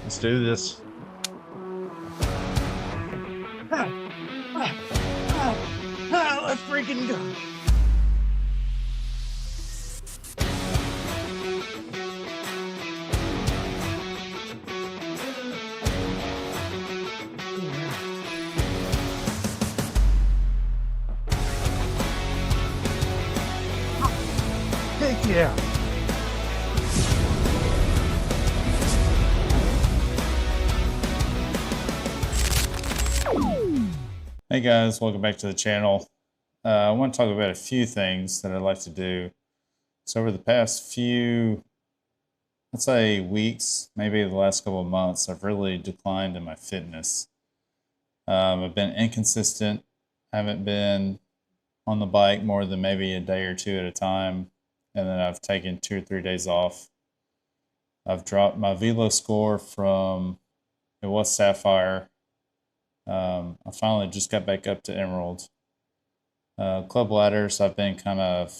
Let's do this. Let's freaking go. Heck yeah. Hey guys, welcome back to the channel. I want to talk about a few things that I'd like to do. So over the past few, let's say weeks, maybe the last couple of months, I've really declined in my fitness. I've been inconsistent. I haven't been on the bike more than maybe a day or two at a time. And then I've taken 2 or 3 days off. I've dropped my velo score from, it was Sapphire. I finally just got back up to Emerald. Club ladders, I've been kind of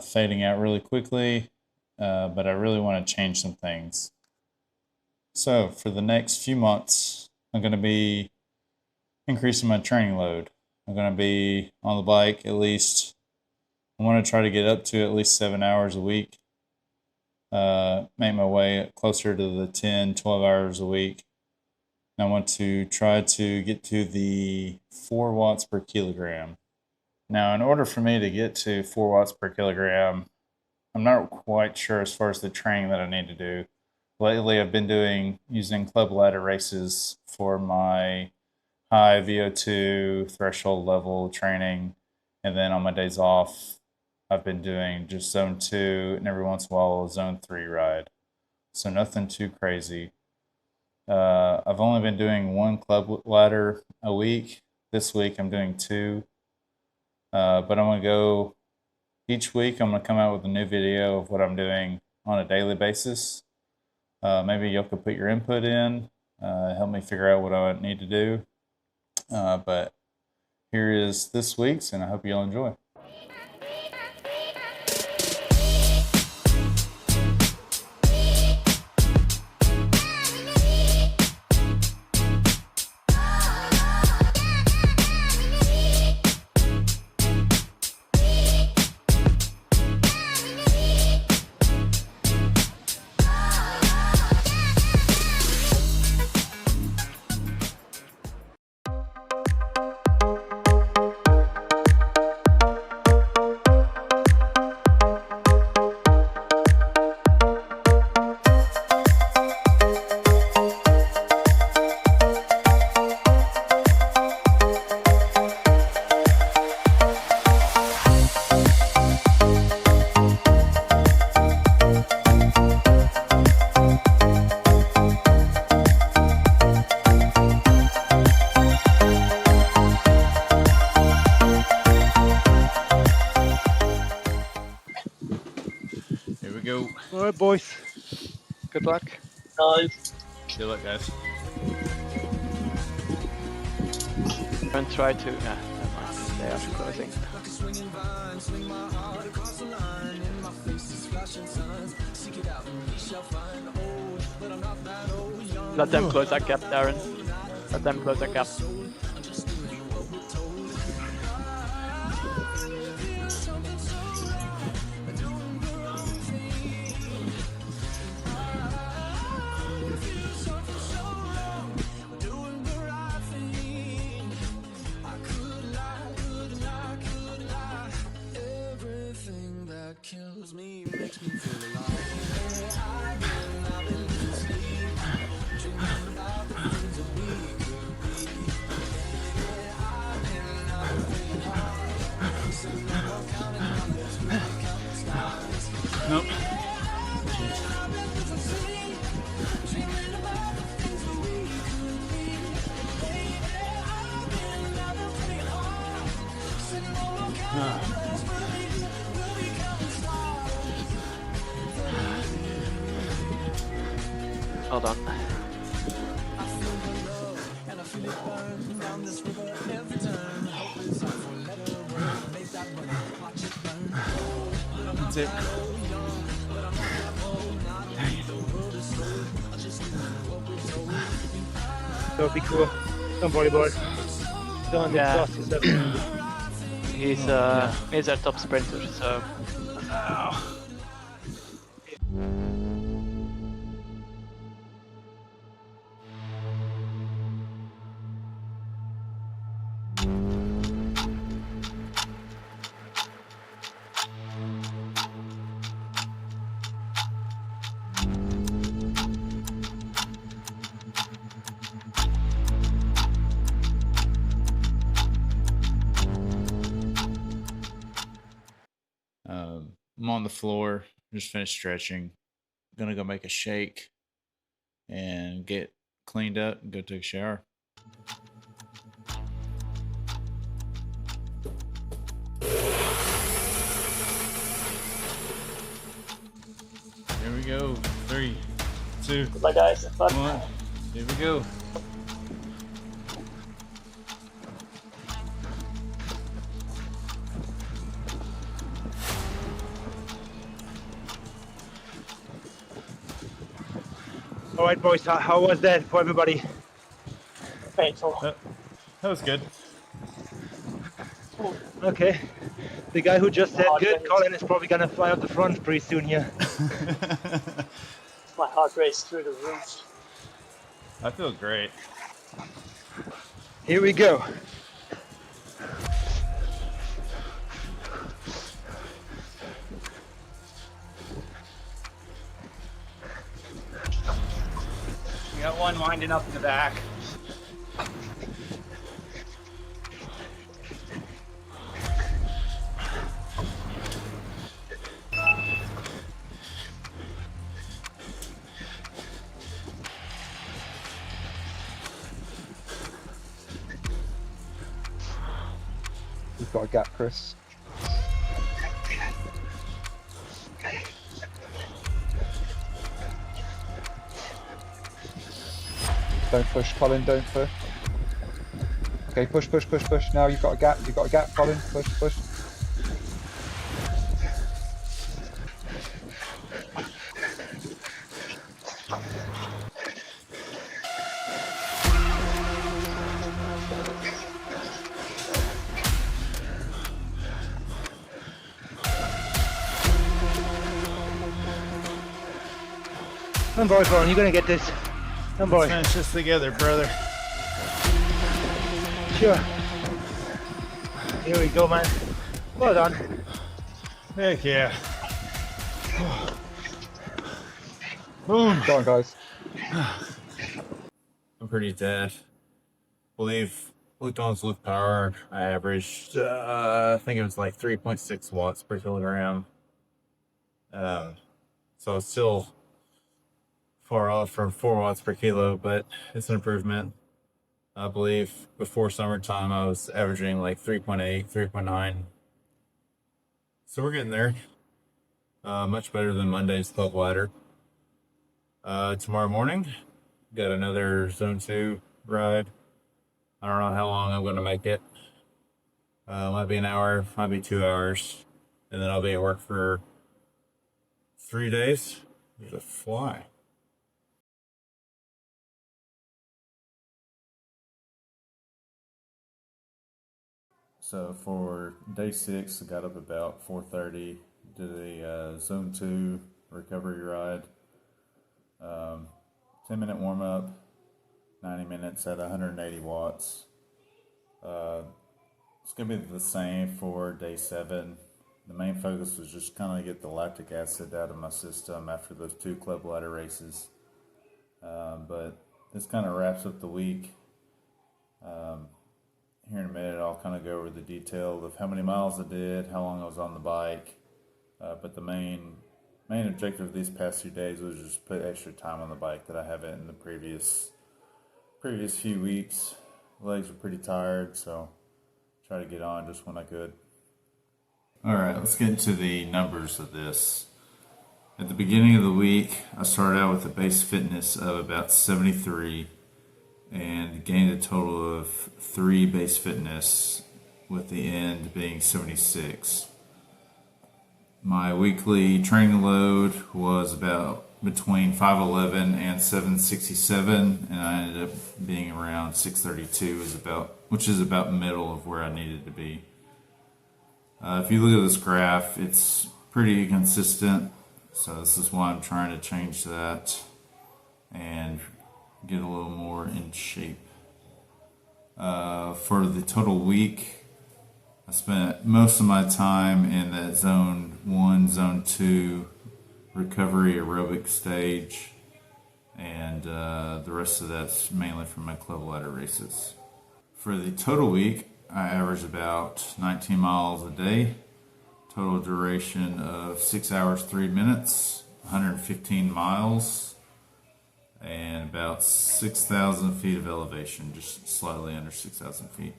fading out really quickly, but I really want to change some things. So for the next few months, I'm going to be increasing my training load. I'm going to be on the bike at least, I want to try to get up to at least 7 hours a week. Make my way closer to the 10, 12 hours a week. I want to try to get to the 4 watts per kilogram. Now, in order for me to get to 4 watts per kilogram, I'm not quite sure as far as the training that I need to do. Lately, I've been using club ladder races for my high VO2 threshold level training. And then on my days off, I've been doing just zone 2 and every once in a while a zone 3 ride. So nothing too crazy. I've only been doing 1 club ladder a week. This week I'm doing 2. But I'm going to go each week. I'm going to come out with a new video of what I'm doing on a daily basis. Maybe y'all could put your input in, help me figure out what I need to do. But here is this week's, and I hope y'all enjoy. Go. All right, boys. Good luck. Guys. Good luck, guys. And try to. Never mind. They are closing. Let them close that gap, Darren. Let them close that gap. Kills me, makes me feel alive. I've been losing sleep, dreaming about the things that we could be. I've been thinking hard, sitting up counting numbers, counting stars. Nope. I've been losing sleep, dreaming about the things that we could be. I've been thinking hard, sitting up counting numbers, we'll be counting stars. Well done. That's it. so it'll be cool. Don't worry about it. Don't Yeah. exhaust yourself. He's our top sprinter, so I'm on the floor, just finished stretching. Gonna go make a shake and get cleaned up and go take a shower. Here we go. 3, 2, goodbye guys, have fun. 1. Here we go. All right, boys. How was that for everybody? Painful. That was good. Okay. The guy who just said good, Colin, is probably gonna fly out the front pretty soon here. My heart raced through the roof. I feel great. Here we go. We got one winding up in the back. You've got a gap, Chris. Don't push, Colin, don't push. Okay, push, push, push, push. Now you've got a gap, Colin. Push, push. Don't worry, Colin, you're gonna get this. Don't worry. Let's finish this together, brother. Sure. Here we go, man. Well done. Heck yeah. Boom. Go on, guys. I'm pretty dead. Believe looked on Zwift power. I averaged, I think it was like 3.6 watts per kilogram. So it's still far off from 4 watts per kilo, but it's an improvement. I believe before summertime I was averaging like 3.8, 3.9. So we're getting there. Much better than Monday's club ladder. Tomorrow morning, got another Zone 2 ride. I don't know how long I'm going to make it. Might be an hour, might be 2 hours. And then I'll be at work for 3 days. There's a fly. So for day 6, I got up about 4:30, did a Zone 2 recovery ride. 10-minute warm up, 90 minutes at 180 watts. It's going to be the same for day 7. The main focus was just kind of get the lactic acid out of my system after those 2 club ladder races. But this kind of wraps up the week. Here in a minute, I'll kind of go over the detail of how many miles I did, how long I was on the bike. But the main objective of these past few days was just put extra time on the bike that I haven't in the previous few weeks. Legs were pretty tired, so try to get on just when I could. All right, let's get into the numbers of this. At the beginning of the week, I started out with a base fitness of about 73 and gained a total of 3 base fitness, with the end being 76. My weekly training load was about between 511 and 767, and I ended up being around 632, which is about middle of where I needed to be. If you look at this graph, it's pretty consistent, so this is why I'm trying to change that and get a little more in shape. For the total week, I spent most of my time in that zone 1, zone 2 recovery aerobic stage, and the rest of that's mainly from my club ladder races. For the total week, I average about 19 miles a day, total duration of 6 hours 3 minutes, 115 miles, and about 6,000 feet of elevation, just slightly under 6,000 feet.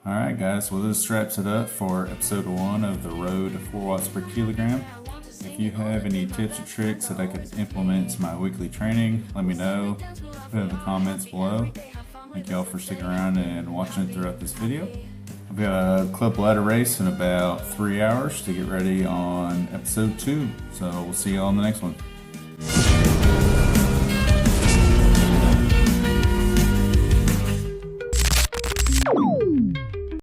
All right, guys, well, this wraps it up for episode 1 of the Road to 4 watts per kilogram. If you have any tips or tricks that I could implement to my weekly training, let me know. Put it in the comments below. Thank y'all for sticking around and watching throughout this video. I've got a club ladder race in about 3 hours to get ready on episode 2. So we'll see y'all in the next one.